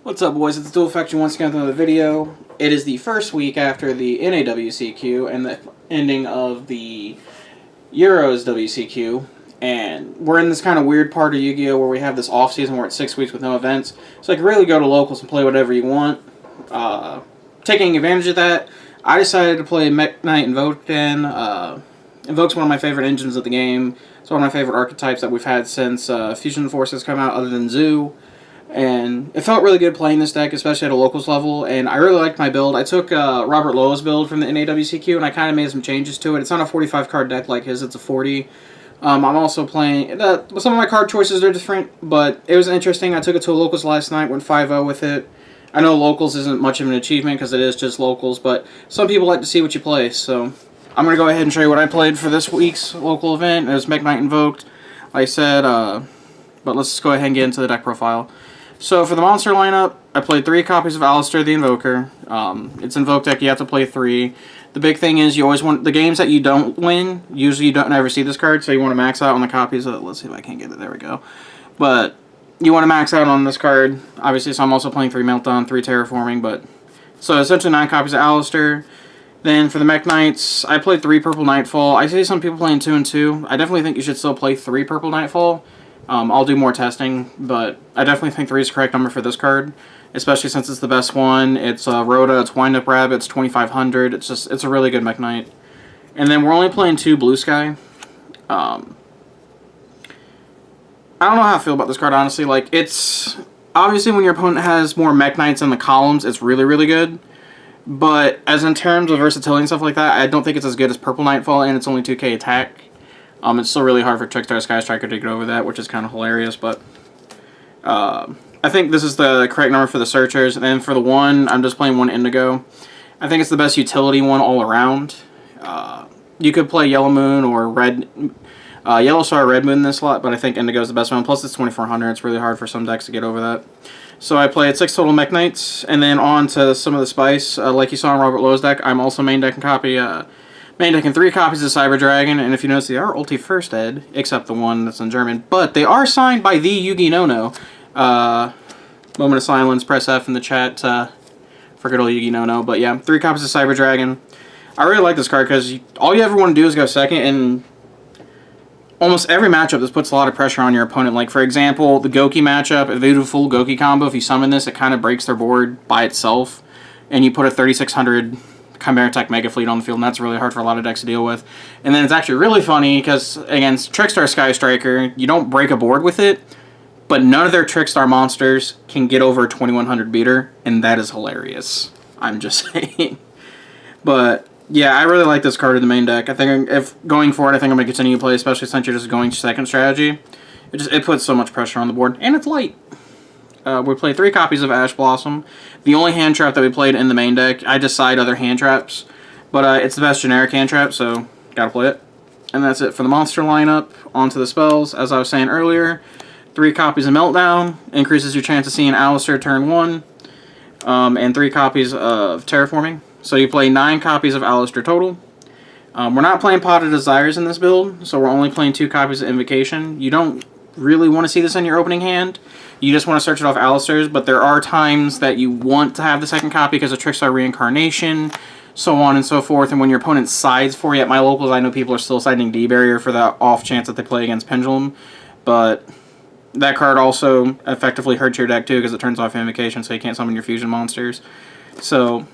What's up, boys? It's Dual Faction once again with another video. It is the first week after the NAWCQ and the ending of the Euros WCQ, and we're in this kind of weird part of Yu-Gi-Oh! Where we have this off-season where it's 6 weeks with no events, so I can really go to locals and play whatever you want. Taking advantage of that, I decided to play Mekk-Knight Invoked in. Invoked's one of my favorite engines of the game. It's one of my favorite archetypes that we've had since Fusion Forces come out, other than Zoo. And it felt really good playing this deck, especially at a locals level, and I really liked my build. I took Robert Lowe's build from the NAWCQ, and I kind of made some changes to it. It's not a 45-card deck like his, it's a 40. I'm also playing... some of my card choices are different, but it was interesting. I took it to a locals last night, went 5-0 with it. I know locals isn't much of an achievement because it is just locals, but some people like to see what you play, so... I'm going to go ahead and show you what I played for this week's local event. It was Mekk-Knight Invoked, like I said, but let's just go ahead and get into the deck profile. So for the monster lineup, I played 3 copies of Alistair the Invoker. It's Invoked deck, you have to play 3. The big thing is you always want, the games that you don't win, usually you don't ever see this card, so you want to max out on the copies of, let's see if I can get it, there we go. But you want to max out on this card, obviously, so I'm also playing 3 Meltdown, 3 Terraforming, but, so essentially 9 copies of Alistair. Then for the Mekk-Knights, I played 3 Purple Nightfall. I see some people playing 2 and 2. I definitely think you should still play 3 Purple Nightfall. I'll do more testing, but I definitely think 3 is the correct number for this card, especially since it's the best one. It's Rhoda, it's Wind Up Rabbit, it's 2500. It's a really good Mekk-Knight. And then we're only playing 2 Blue Sky. I don't know how I feel about this card, honestly. Like, it's obviously when your opponent has more Mekk-Knights in the columns, it's really, really good. But as in terms of versatility and stuff like that, I don't think it's as good as Purple Nightfall, and it's only 2k attack. It's still really hard for Trickstar Sky Striker to get over that, which is kind of hilarious, but I think this is the correct number for the Searchers. And then for the 1, I'm just playing 1 Indigo. I think it's the best utility one all around. You could play Yellow Moon or Yellow Star Red Moon in this slot, but I think Indigo is the best one. Plus it's 2400, it's really hard for some decks to get over that. So I played 6 total Mekk-Knights, and then on to some of the spice. Like you saw in Robert Lowe's deck, I'm also main decking 3 copies of Cyber Dragon, and if you notice, they are ulti first ed, except the one that's in German. But they are signed by the Yugi No-No. Moment of silence, press F in the chat for good old Yugi No-No. But yeah, 3 copies of Cyber Dragon. I really like this card because all you ever want to do is go second, and almost every matchup this puts a lot of pressure on your opponent. Like, for example, the Goki matchup, if they do a full Goki combo, if you summon this, it kind of breaks their board by itself, and you put a 3600... Chimera Tech Mega Fleet on the field, and that's really hard for a lot of decks to deal with. And then it's actually really funny because against Trickstar Sky Striker, you don't break a board with it, but none of their Trickstar monsters can get over a 2100 beater, and that is hilarious. I'm just saying. But yeah, I really like this card in the main deck. I think if going forward, I think I'm going to continue to play, especially since you're just going second strategy. It puts so much pressure on the board, and it's light. We played 3 copies of Ash Blossom. The only hand trap that we played in the main deck. I just side other hand traps, but it's the best generic hand trap, so gotta play it. And that's it for the monster lineup. On to the spells. As I was saying earlier, 3 copies of Meltdown increases your chance of seeing Alistair turn 1, and 3 copies of Terraforming. So you play 9 copies of Alistair total. We're not playing Pot of Desires in this build, so we're only playing 2 copies of Invocation. You don't really want to see this in your opening hand. You just want to search it off Alistair's, but there are times that you want to have the second copy because of Trickstar Reincarnation, so on and so forth. And when your opponent sides for you, at my locals, I know people are still siding D-Barrier for that off chance that they play against Pendulum, but that card also effectively hurts your deck too because it turns off Invocation, so you can't summon your fusion monsters. So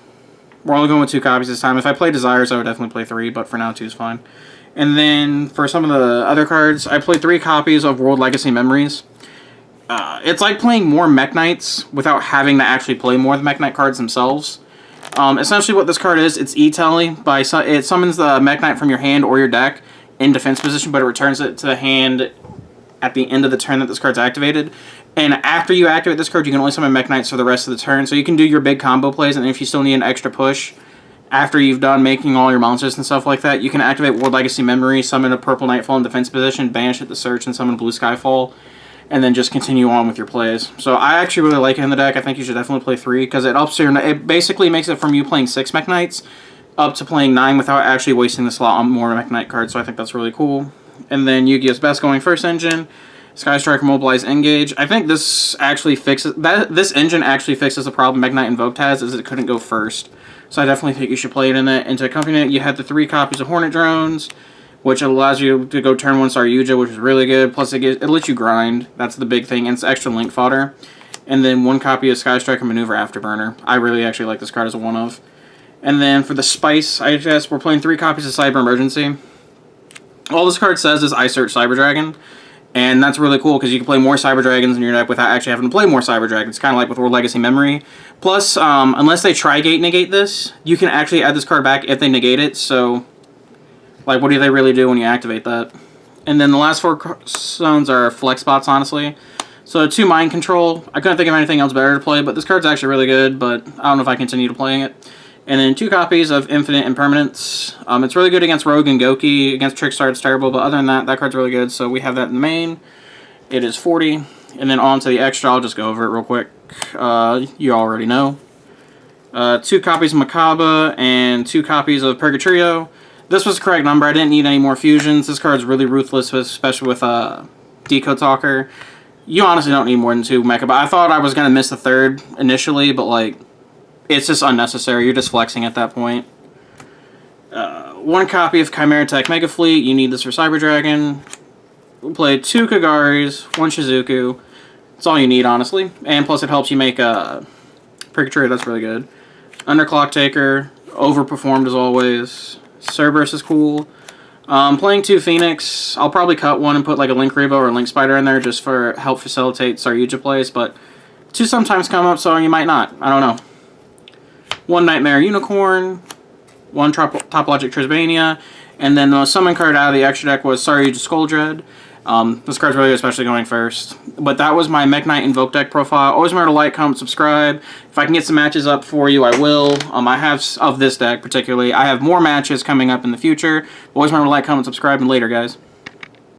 we're only going with 2 copies this time. If I play Desires, I would definitely play 3, but for now 2 is fine. And then for some of the other cards, I played 3 copies of World Legacy Memories. It's like playing more Mekk-Knights without having to actually play more of the Mekk-Knight cards themselves. Essentially what this card is, it's E-Telly. It summons the Mekk-Knight from your hand or your deck in defense position, but it returns it to the hand at the end of the turn that this card's activated. And after you activate this card, you can only summon Mekk-Knights for the rest of the turn. So you can do your big combo plays, and if you still need an extra push, after you've done making all your monsters and stuff like that, you can activate World Legacy Memory, summon a Purple Nightfall in defense position, banish it to search, and summon Blue Skyfall, and then just continue on with your plays. So I actually really like it in the deck. I think you should definitely play 3, because it ups your... It basically makes it from you playing 6 Mekk-Knights up to playing 9 without actually wasting the slot on more Mekk-Knight cards, so I think that's really cool. And then Yu-Gi-Oh's Best going first engine. Sky Striker, Mobilize, Engage. I think this actually fixes that. This engine actually fixes the problem Mekk-Knight Invoked has, is it couldn't go first. So I definitely think you should play it in it. And to accompany it, you have the 3 copies of Hornet Drones, which allows you to go turn 1 Saryuja, which is really good. Plus, it lets you grind. That's the big thing. And it's extra link fodder. And then 1 copy of Sky Striker, Maneuver, Afterburner. I really actually like this card as a one-of. And then for the Spice, I guess we're playing 3 copies of Cyber Emergency. All this card says is I Search Cyber Dragon. And that's really cool because you can play more Cyber Dragons in your deck without actually having to play more Cyber Dragons. Kind of like with World Legacy Memory. Plus, unless they Tri-Gate negate this, you can actually add this card back if they negate it. So, like, what do they really do when you activate that? And then the last 4 zones are flex spots, honestly. So 2 Mind Control. I couldn't think of anything else better to play, but this card's actually really good, but I don't know if I continue to playing it. And then 2 copies of Infinite Impermanence. It's really good against Rogue and Goki. Against Trickstar, it's terrible, but other than that, that card's really good. So we have that in the main. It is 40. And then on to the extra, I'll just go over it real quick. You already know. 2 copies of Makaba and 2 copies of Purgatorio. This was the correct number. I didn't need any more fusions. This card's really ruthless, especially with Decode Talker. You honestly don't need more than 2 Mecha, but I thought I was going to miss the 3rd initially, but like, it's just unnecessary. You're just flexing at that point. 1 copy of Chimera Tech Mega Fleet. You need this for Cyber Dragon. We'll play 2 Kagaris, 1 Shizuku. That's all you need, honestly. And plus it helps you make a Purgatory. That's really good. Underclock Taker. Overperformed as always. Cerberus is cool. Playing 2 Phoenix. I'll probably cut 1 and put like a Link Rebo or a Link Spider in there just for help facilitate Saryuja plays, but 2 sometimes come up, so you might not. I don't know. 1 Nightmare Unicorn, 1 Topologic Trisbania, and then the summon card out of the extra deck was Saryuja Skulldread. This card's really good, especially going first. But that was my Mekk-Knight Invoked deck profile. Always remember to like, comment, subscribe. If I can get some matches up for you, I will. I have, of this deck particularly, I have more matches coming up in the future. Always remember to like, comment, subscribe, and later, guys.